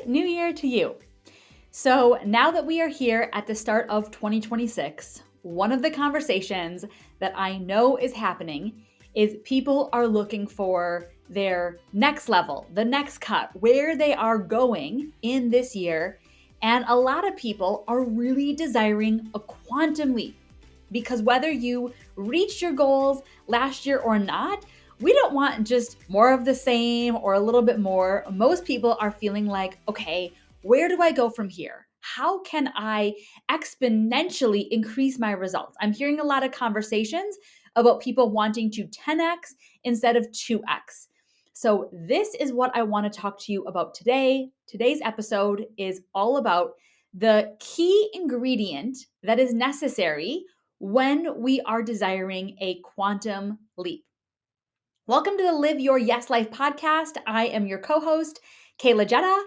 New Year to you. So now that we are here at the start of 2026, one of the conversations that I know is happening is people are looking for their next level, the next cut, where they are going in this year. And a lot of people are really desiring a quantum leap because whether you reached your goals last year or not, we don't want just more of the same or a little bit more. Most people are feeling like, okay, where do I go from here? How can I exponentially increase my results? I'm hearing a lot of conversations about people wanting to 10x instead of 2x. So, this is what I want to talk to you about today. Today's episode is all about the key ingredient that is necessary when we are desiring a quantum leap. Welcome to the Live Your Yes Life podcast. I am your co-host, Kayla Jetta.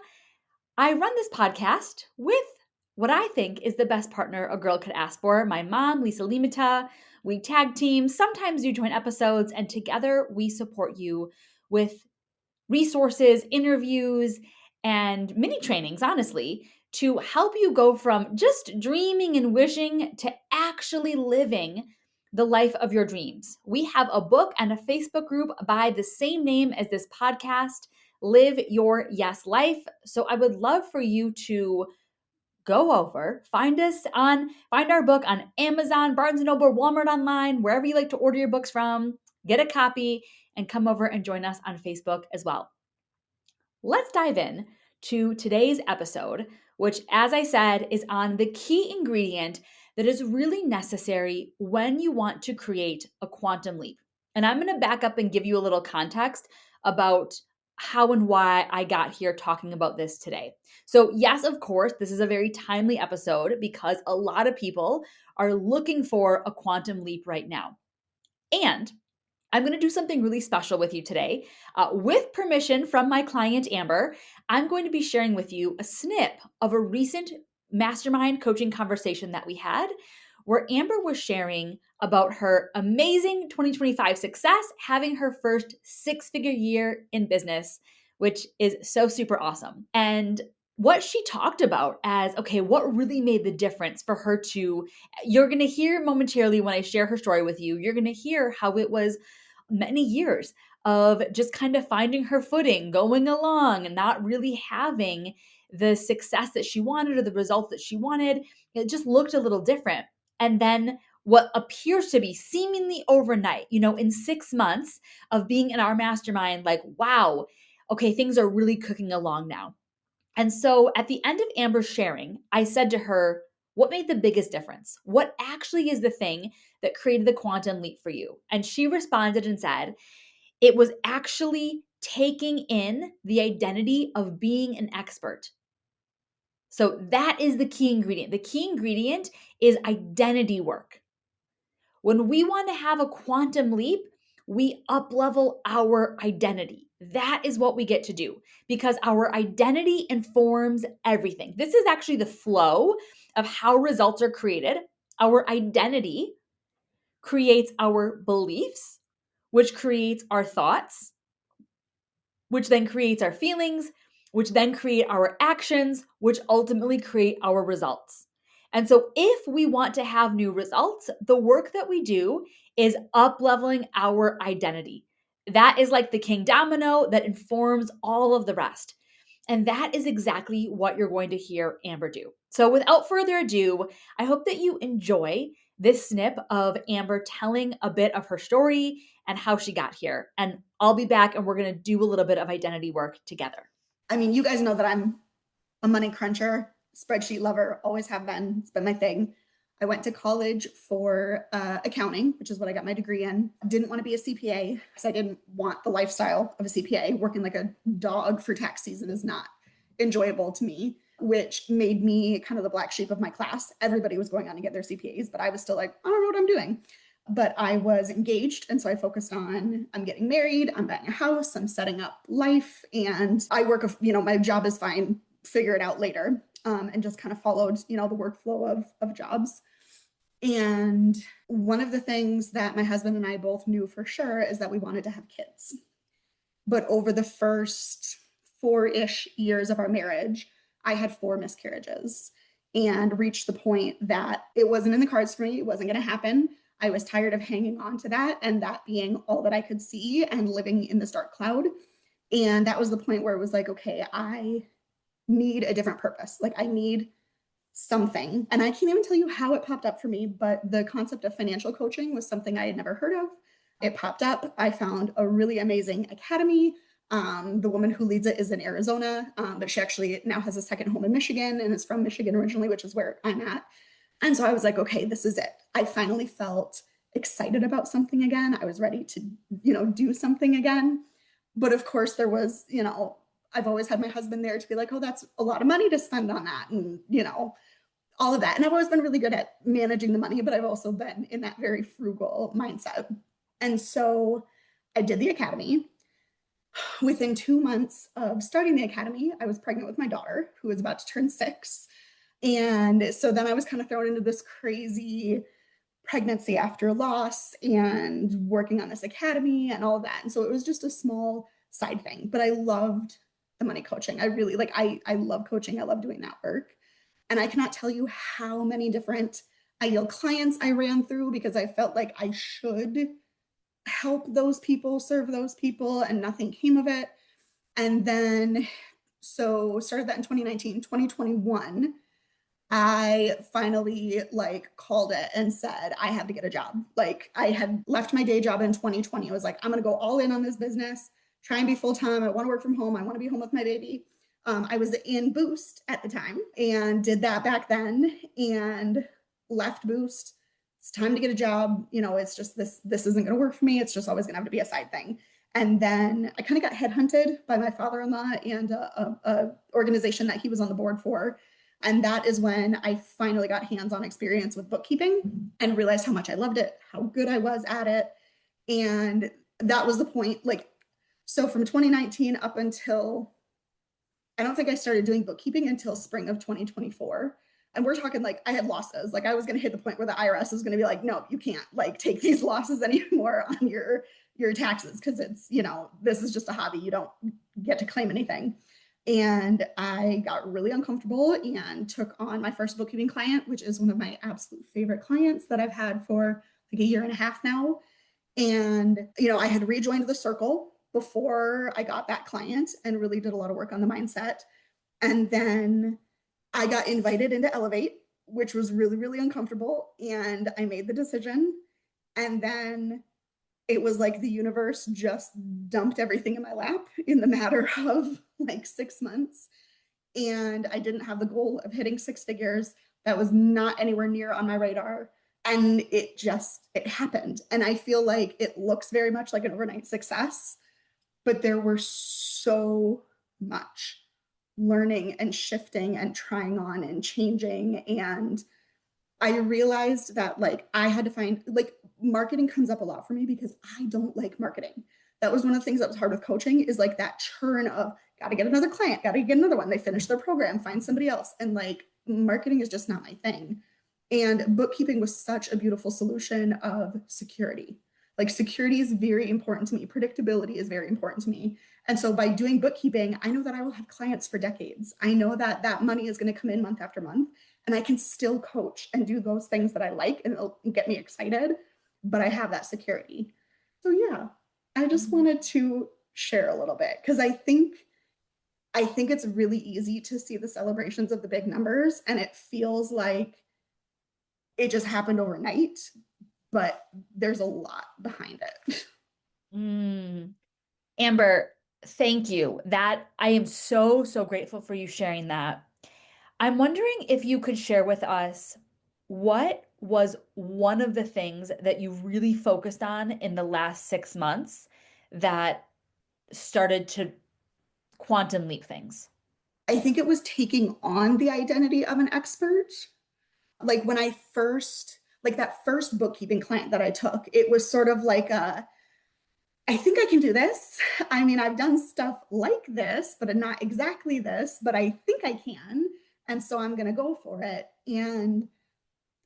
I run this podcast with what I think is the best partner a girl could ask for, my mom, Lisa Limita. We tag team, sometimes do joint episodes, and together we support you with resources, interviews, and mini trainings, honestly, to help you go from just dreaming and wishing to actually living the life of your dreams. We have a book and a Facebook group by the same name as this podcast, Live Your Yes Life. So I would love for you to go over, find our book on Amazon, Barnes & Noble, Walmart online, wherever you like to order your books from, get a copy and come over and join us on Facebook as well. Let's dive in to today's episode, which, as I said, is on the key ingredient that is really necessary when you want to create a quantum leap. And I'm going to back up and give you a little context about how and why I got here talking about this today. So, yes, of course, this is a very timely episode because a lot of people are looking for a quantum leap right now. And I'm going to do something really special with you today. With permission from my client, Amber, I'm going to be sharing with you a snip of a recent mastermind coaching conversation that we had, where Amber was sharing about her amazing 2025 success, having her first six-figure year in business, which is so super awesome. And what she talked about as, okay, what really made the difference for her to, you're going to hear momentarily when I share her story with you, you're going to hear how it was many years of just kind of finding her footing, going along, and not really having the success that she wanted or the results that she wanted. It just looked a little different. And then what appears to be seemingly overnight, in 6 months of being in our mastermind, like, wow, okay, things are really cooking along now. And so at the end of Amber's sharing, I said to her, what made the biggest difference? What actually is the thing that created the quantum leap for you? And she responded and said, it was actually taking in the identity of being an expert. So that is the key ingredient. The key ingredient is identity work. When we want to have a quantum leap, we up-level our identity. That is what we get to do because our identity informs everything. This is actually the flow of how results are created. Our identity creates our beliefs, which creates our thoughts, which then creates our feelings, which then create our actions, which ultimately create our results. And so if we want to have new results, the work that we do is up-leveling our identity. That is like the king domino that informs all of the rest. And that is exactly what you're going to hear Amber do. So without further ado, I hope that you enjoy this snip of Amber telling a bit of her story and how she got here. And I'll be back and we're going to do a little bit of identity work together. I mean, you guys know that I'm a money cruncher, spreadsheet lover, always have been. It's been my thing. I went to college for accounting, which is what I got my degree in. Didn't want to be a CPA because I didn't want the lifestyle of a CPA. Working like a dog for tax season is not enjoyable to me, which made me kind of the black sheep of my class. Everybody was going on to get their CPAs, but I was still like, I don't know what I'm doing. But I was engaged. And so I focused on, I'm getting married, I'm buying a house, I'm setting up life. And I work, my job is fine, figure it out later. And just kind of followed, the workflow of jobs. And one of the things that my husband and I both knew for sure is that we wanted to have kids. But over the first 4-ish years of our marriage, I had 4 miscarriages and reached the point that it wasn't in the cards for me. It wasn't going to happen. I was tired of hanging on to that and that being all that I could see and living in this dark cloud. And that was the point where it was like, okay, I need a different purpose. Like I need something. And I can't even tell you how it popped up for me, but the concept of financial coaching was something I had never heard of. It popped up. I found a really amazing academy. The woman who leads it is in Arizona, but she actually now has a second home in Michigan and is from Michigan originally, which is where I'm at. And so I was like, okay, this is it. I finally felt excited about something again. I was ready to, do something again. But of course, there was, I've always had my husband there to be like, oh, that's a lot of money to spend on that. And, all of that. And I've always been really good at managing the money, but I've also been in that very frugal mindset. And so I did the academy. Within 2 months of starting the academy, I was pregnant with my daughter, who was about to turn 6. And so then I was kind of thrown into this crazy pregnancy after loss and working on this academy and all of that. And so it was just a small side thing, but I loved the money coaching. I really I love coaching. I love doing that work. And I cannot tell you how many different ideal clients I ran through because I felt like I should help those people, serve those people, and nothing came of it. And then, so started that in 2019, 2021. I finally called it and said, I have to get a job. Like I had left my day job in 2020. I was like, I'm going to go all in on this business, try and be full time. I want to work from home. I want to be home with my baby. I was in Boost at the time and did that back then and left Boost. It's time to get a job. It's just this isn't going to work for me. It's just always going to have to be a side thing. And then I kind of got headhunted by my father-in-law and a organization that he was on the board for. And that is when I finally got hands-on experience with bookkeeping and realized how much I loved it, how good I was at it. And that was the point. So from 2019 up until, I don't think I started doing bookkeeping until spring of 2024. And we're talking I had losses. I was going to hit the point where the IRS is going to be like, no, you can't take these losses anymore on your taxes because it's, this is just a hobby. You don't get to claim anything. And I got really uncomfortable and took on my first bookkeeping client, which is one of my absolute favorite clients that I've had for a year and a half now. And, I had rejoined the circle before I got that client and really did a lot of work on the mindset. And then I got invited into Elevate, which was really, really uncomfortable. And I made the decision. And then it was like the universe just dumped everything in my lap in the matter of 6 months. And I didn't have the goal of hitting 6 figures. That was not anywhere near on my radar. And it happened. And I feel like it looks very much like an overnight success, but there were so much learning and shifting and trying on and changing. And I realized that I had to find marketing comes up a lot for me because I don't like marketing. That was one of the things that was hard with coaching is that churn of got to get another client, got to get another one. They finish their program, find somebody else. And marketing is just not my thing. And bookkeeping was such a beautiful solution of security. Security is very important to me. Predictability is very important to me. And so by doing bookkeeping, I know that I will have clients for decades. I know that that money is going to come in month after month and I can still coach and do those things that I like and it'll get me excited, but I have that security. So yeah, I just wanted to share a little bit because I think it's really easy to see the celebrations of the big numbers and it feels like it just happened overnight, but there's a lot behind it. Amber, thank you. That I am so, so grateful for you sharing that. I'm wondering if you could share with us what was one of the things that you really focused on in the last 6 months that started to quantum leap things? I think it was taking on the identity of an expert. When I first, that first bookkeeping client that I took, it was sort of I think I can do this. I mean, I've done stuff like this, but not exactly this, but I think I can. And so I'm going to go for it. And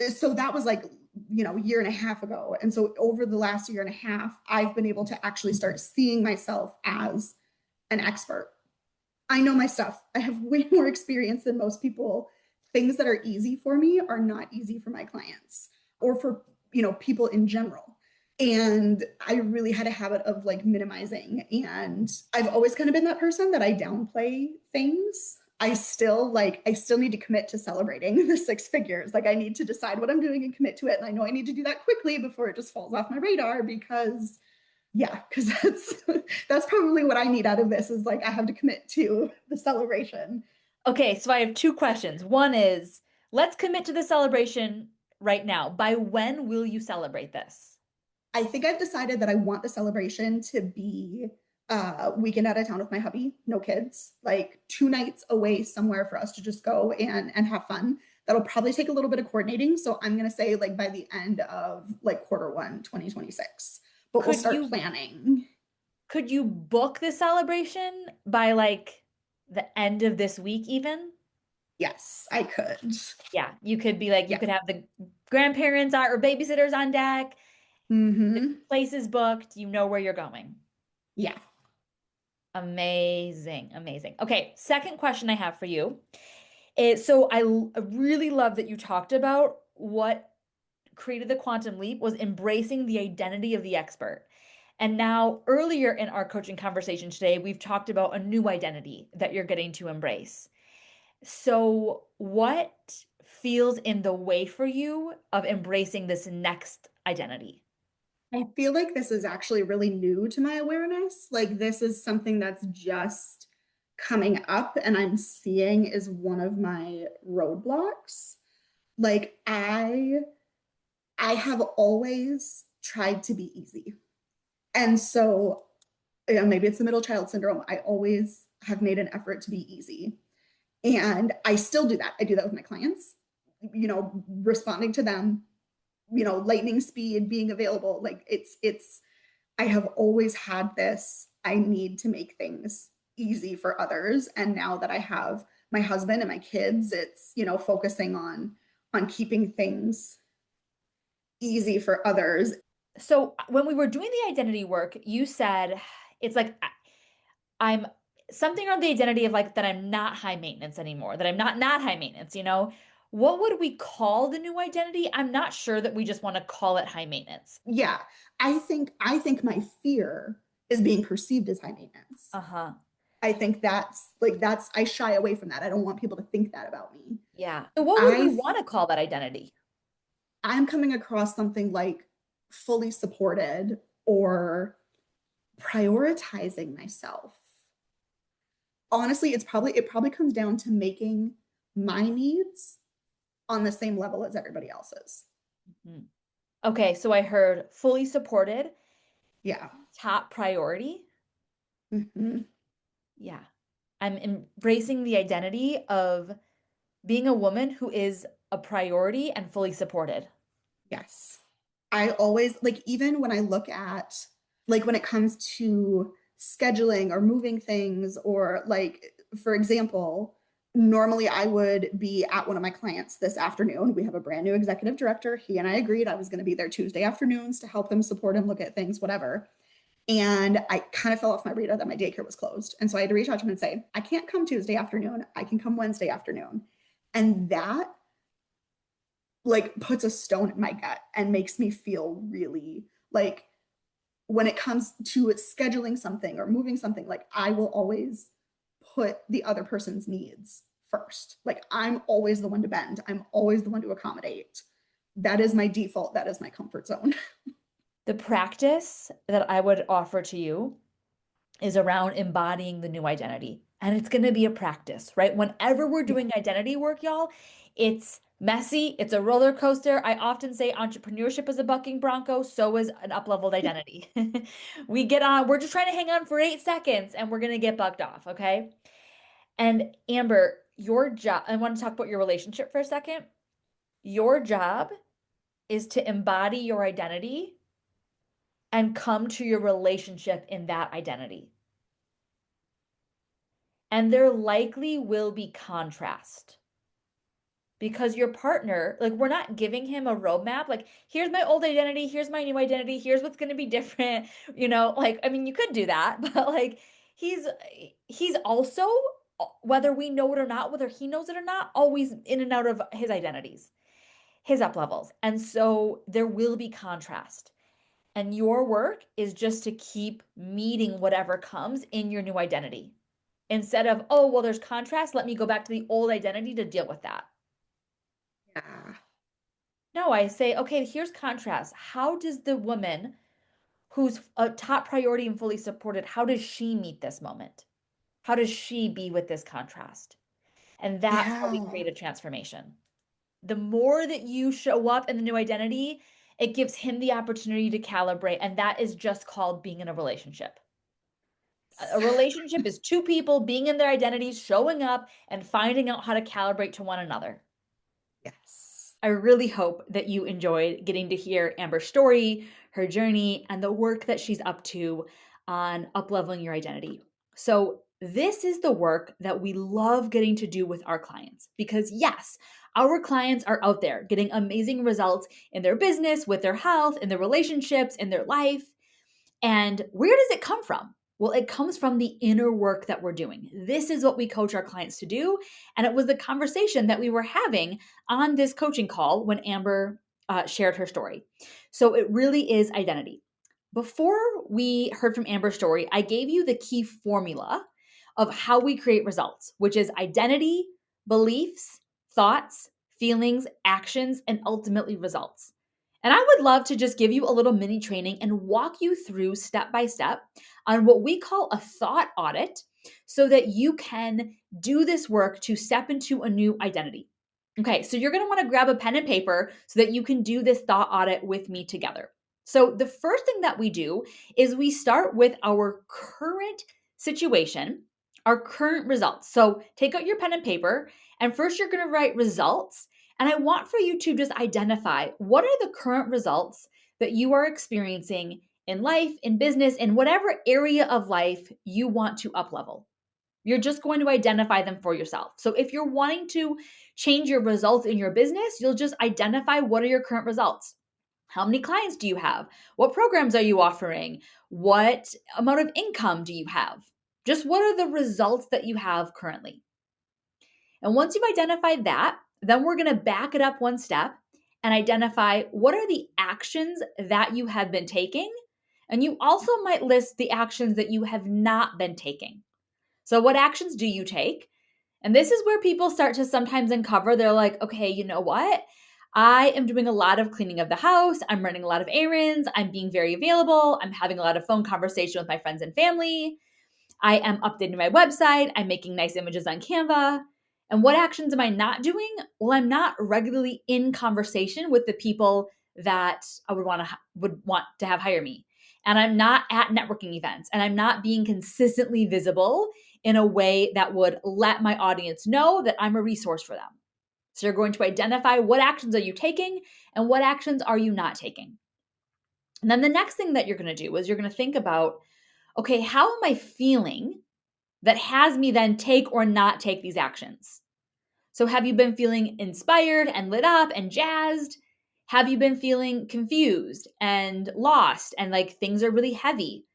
so that was a year and a half ago. And so over the last year and a half, I've been able to actually start seeing myself as an expert. I know my stuff. I have way more experience than most people. Things that are easy for me are not easy for my clients or for, people in general. And I really had a habit of like minimizing. And I've always kind of been that person that I downplay things. I still need to commit to celebrating the six figures. Like I need to decide what I'm doing and commit to it. And I know I need to do that quickly before it just falls off my radar because yeah, because that's probably what I need out of this is like I have to commit to the celebration. Okay, so I have two questions. One is, let's commit to the celebration right now. By when will you celebrate this? I think I've decided that I want the celebration to be a weekend out of town with my hubby, no kids, like 2 nights away somewhere for us to just go and have fun. That'll probably take a little bit of coordinating. So I'm gonna say like by the end of like Q1 2026, but we'll Could start you planning. could you book the celebration by like the end of this week even? Yes, I could. Yeah, you could be like, you Yeah. could have the grandparents or babysitters on deck. The Mm-hmm. place is booked. You know where you're going. Yeah. Amazing, amazing. Okay, second question I have for you is so I really love that you talked about what created the quantum leap was embracing the identity of the expert. And now, earlier in our coaching conversation today, we've talked about a new identity that you're getting to embrace. So, what feels in the way for you of embracing this next identity? I feel like this is actually really new to my awareness. Like this is something that's just coming up and I'm seeing is one of my roadblocks. Like I have always tried to be easy. And so maybe it's the middle child syndrome. I always have made an effort to be easy. And I still do that. I do that with my clients, responding to them, lightning speed, being available. Like it's I have always had this, I need to make things easy for others. And now that I have my husband and my kids, it's, focusing on keeping things easy for others. So, when we were doing the identity work, you said it's like I'm something around the identity of like that I'm not high maintenance anymore, that I'm not high maintenance, you know? What would we call the new identity? I'm not sure that we just want to call it high maintenance. Yeah. I think my fear is being perceived as high maintenance. Uh-huh. I think that's I shy away from that. I don't want people to think that about me. Yeah. So what would we I want to call that identity? I'm coming across something like fully supported or prioritizing myself. Honestly, it probably comes down to making my needs on the same level as everybody else's. Mhm. Okay, so I heard fully supported, Yeah. top priority. Hmm. Yeah. I'm embracing the identity of being a woman who is a priority and fully supported. Yes. I always like, even when I look at, like, when it comes to scheduling or moving things, or like, for example, normally I would be at one of my clients this afternoon. We have a brand new executive director. He and I agreed I was going to be there Tuesday afternoons to help him, support him, look at things, whatever. And I kind of fell off my radar that my daycare was closed. And so I had to reach out to him and say, I can't come Tuesday afternoon. I can come Wednesday afternoon. And that like puts a stone in my gut and makes me feel really like, when it comes to scheduling something or moving something, like I will always put the other person's needs first. Like I'm always the one to bend. I'm always the one to accommodate. That is my default. That is my comfort zone. The practice that I would offer to you is around embodying the new identity. And it's going to be a practice, right? Whenever we're Yeah. doing identity work, y'all, it's messy, it's a roller coaster. I often say entrepreneurship is a bucking bronco, so is an up-leveled identity. We get on, we're just trying to hang on for 8 seconds and we're going to get bucked off, okay? And Amber, your job, I want to talk about your relationship for a second. Your job is to embody your identity and come to your relationship in that identity. And there likely will be contrast because your partner, like, we're not giving him a roadmap. Like, here's my old identity, here's my new identity, here's what's going to be different. Like, I mean, you could do that, but like, he's also whether we know it or not, whether he knows it or not, always in and out of his identities, his up levels. And so there will be contrast. And your work is just to keep meeting whatever comes in your new identity. Instead of, oh, well, there's contrast, let me go back to the old identity to deal with that. Yeah. No, I say, okay, here's contrast. How does the woman who's a top priority and fully supported, how does she meet this moment? How does she be with this contrast? And that's how we Yeah. create a transformation. The more that you show up in the new identity, it gives him the opportunity to calibrate. And that is just called being in a relationship. A relationship is two people being in their identities, showing up, and finding out how to calibrate to one another. Yes. I really hope that you enjoyed getting to hear Amber's story, her journey, and the work that she's up to on upleveling your identity. So, this is the work that we love getting to do with our clients because, yes, our clients are out there getting amazing results in their business, with their health, in their relationships, in their life. And where does it come from? Well, it comes from the inner work that we're doing. This is what we coach our clients to do. And it was the conversation that we were having on this coaching call when Amber shared her story. So it really is identity. Before we heard from Amber's story, I gave you the key formula of how we create results, which is identity, beliefs, thoughts, feelings, actions, and ultimately results. And I would love to just give you a little mini training and walk you through step by step on what we call a thought audit so that you can do this work to step into a new identity. Okay, so you're going to want to grab a pen and paper so that you can do this thought audit with me together. So, the first thing that we do is we start with our current situation, our current results. So, take out your pen and paper, and first you're going to write results. And I want for you to just identify what are the current results that you are experiencing in life, in business, in whatever area of life you want to up level. You're just going to identify them for yourself. So if you're wanting to change your results in your business, you'll just identify what are your current results. How many clients do you have? What programs are you offering? What amount of income do you have? Just what are the results that you have currently? And once you've identified that, then we're going to back it up one step and identify what are the actions that you have been taking. And you also might list the actions that you have not been taking. So, what actions do you take? And this is where people start to sometimes uncover. They're like, okay, you know what? I am doing a lot of cleaning of the house. I'm running a lot of errands. I'm being very available. I'm having a lot of phone conversation with my friends and family. I am updating my website. I'm making nice images on Canva. And what actions am I not doing? Well, I'm not regularly in conversation with the people that I would want to have hire me. And I'm not at networking events and I'm not being consistently visible in a way that would let my audience know that I'm a resource for them. So you're going to identify what actions are you taking and what actions are you not taking. And then the next thing that you're going to do is you're going to think about, okay, how am I feeling that has me then take or not take these actions? So, have you been feeling inspired and lit up and jazzed? Have you been feeling confused and lost and like things are really heavy?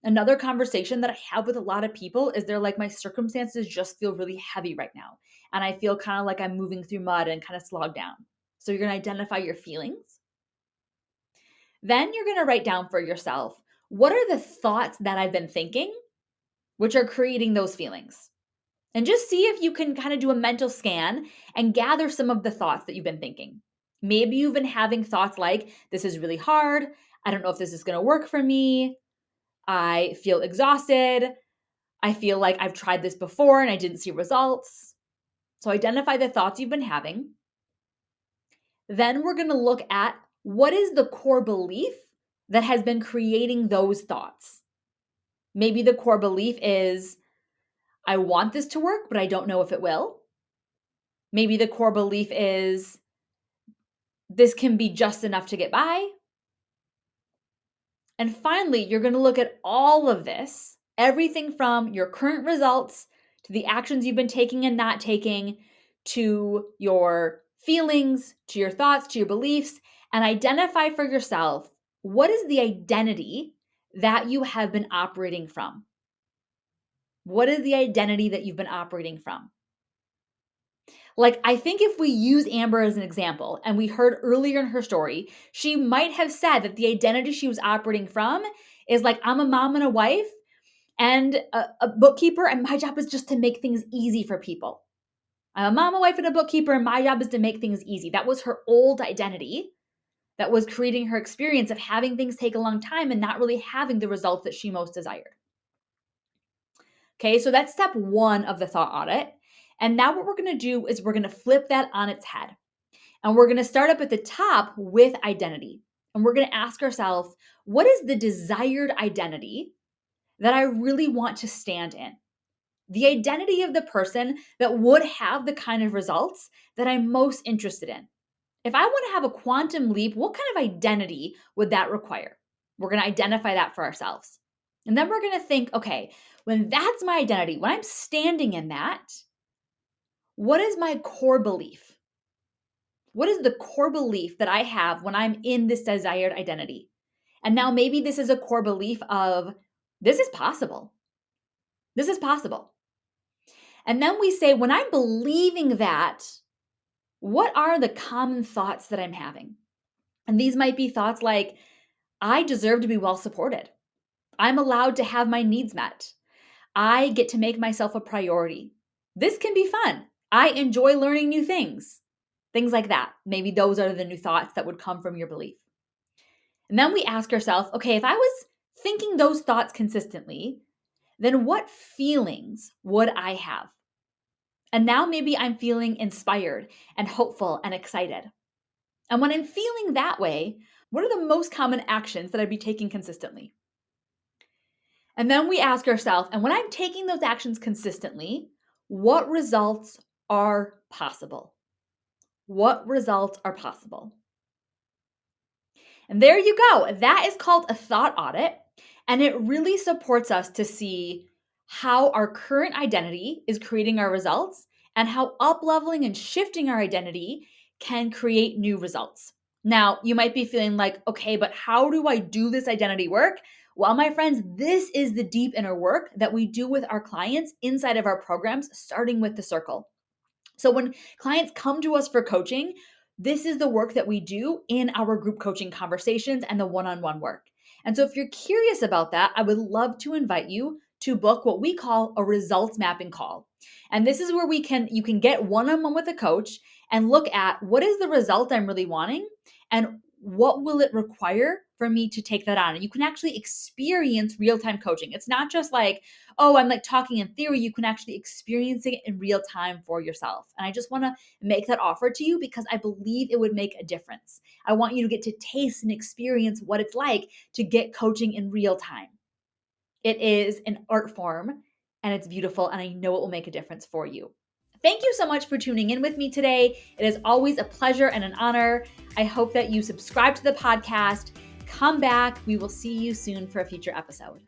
Another conversation that I have with a lot of people is they're like, my circumstances just feel really heavy right now. And I feel kind of like I'm moving through mud and kind of slogged down. So, you're going to identify your feelings. Then you're going to write down for yourself, what are the thoughts that I've been thinking, which are creating those feelings? And just see if you can kind of do a mental scan and gather some of the thoughts that you've been thinking. Maybe you've been having thoughts like, this is really hard. I don't know if this is going to work for me. I feel exhausted. I feel like I've tried this before and I didn't see results. So identify the thoughts you've been having. Then we're going to look at what is the core belief that has been creating those thoughts. Maybe the core belief is, I want this to work, but I don't know if it will. Maybe the core belief is, this can be just enough to get by. And finally, you're going to look at all of this, everything from your current results to the actions you've been taking and not taking, to your feelings, to your thoughts, to your beliefs, and identify for yourself what is the identity that you have been operating from. What is the identity that you've been operating from? Like, I think if we use Amber as an example, and we heard earlier in her story, she might have said that the identity she was operating from is like, I'm a mom and a wife and a bookkeeper, and my job is just to make things easy for people. I'm a mom, a wife, and a bookkeeper, and my job is to make things easy. That was her old identity that was creating her experience of having things take a long time and not really having the results that she most desired. Okay, so that's step one of the thought audit. And now what we're going to do is we're going to flip that on its head. And we're going to start up at the top with identity. And we're going to ask ourselves, what is the desired identity that I really want to stand in? The identity of the person that would have the kind of results that I'm most interested in. If I want to have a quantum leap, what kind of identity would that require? We're going to identify that for ourselves. And then we're going to think, okay, when that's my identity, when I'm standing in that, what is my core belief? What is the core belief that I have when I'm in this desired identity? And now maybe this is a core belief of this is possible. This is possible. And then we say, when I'm believing that, what are the common thoughts that I'm having? And these might be thoughts like, I deserve to be well supported. I'm allowed to have my needs met. I get to make myself a priority. This can be fun. I enjoy learning new things. Things like that. Maybe those are the new thoughts that would come from your belief. And then we ask ourselves, okay, if I was thinking those thoughts consistently, then what feelings would I have? And now maybe I'm feeling inspired and hopeful and excited. And when I'm feeling that way, what are the most common actions that I'd be taking consistently? And then we ask ourselves, and when I'm taking those actions consistently, what results are possible? What results are possible? And there you go. That is called a thought audit. And it really supports us to see how our current identity is creating our results and how up-leveling and shifting our identity can create new results. Now, you might be feeling like, okay, but how do I do this identity work? Well, my friends, this is the deep inner work that we do with our clients inside of our programs, starting with the circle. So when clients come to us for coaching, this is the work that we do in our group coaching conversations and the one-on-one work. And so if you're curious about that, I would love to invite you to book what we call a results mapping call. And this is where you can get one-on-one with a coach and look at what is the result I'm really wanting and what will it require for me to take that on. And you can actually experience real-time coaching. It's not just like, oh, I'm like talking in theory. You can actually experience it in real time for yourself. And I just want to make that offer to you because I believe it would make a difference. I want you to get to taste and experience what it's like to get coaching in real time. It is an art form and it's beautiful, and I know it will make a difference for you. Thank you so much for tuning in with me today. It is always a pleasure and an honor. I hope that you subscribe to the podcast. Come back. We will see you soon for a future episode.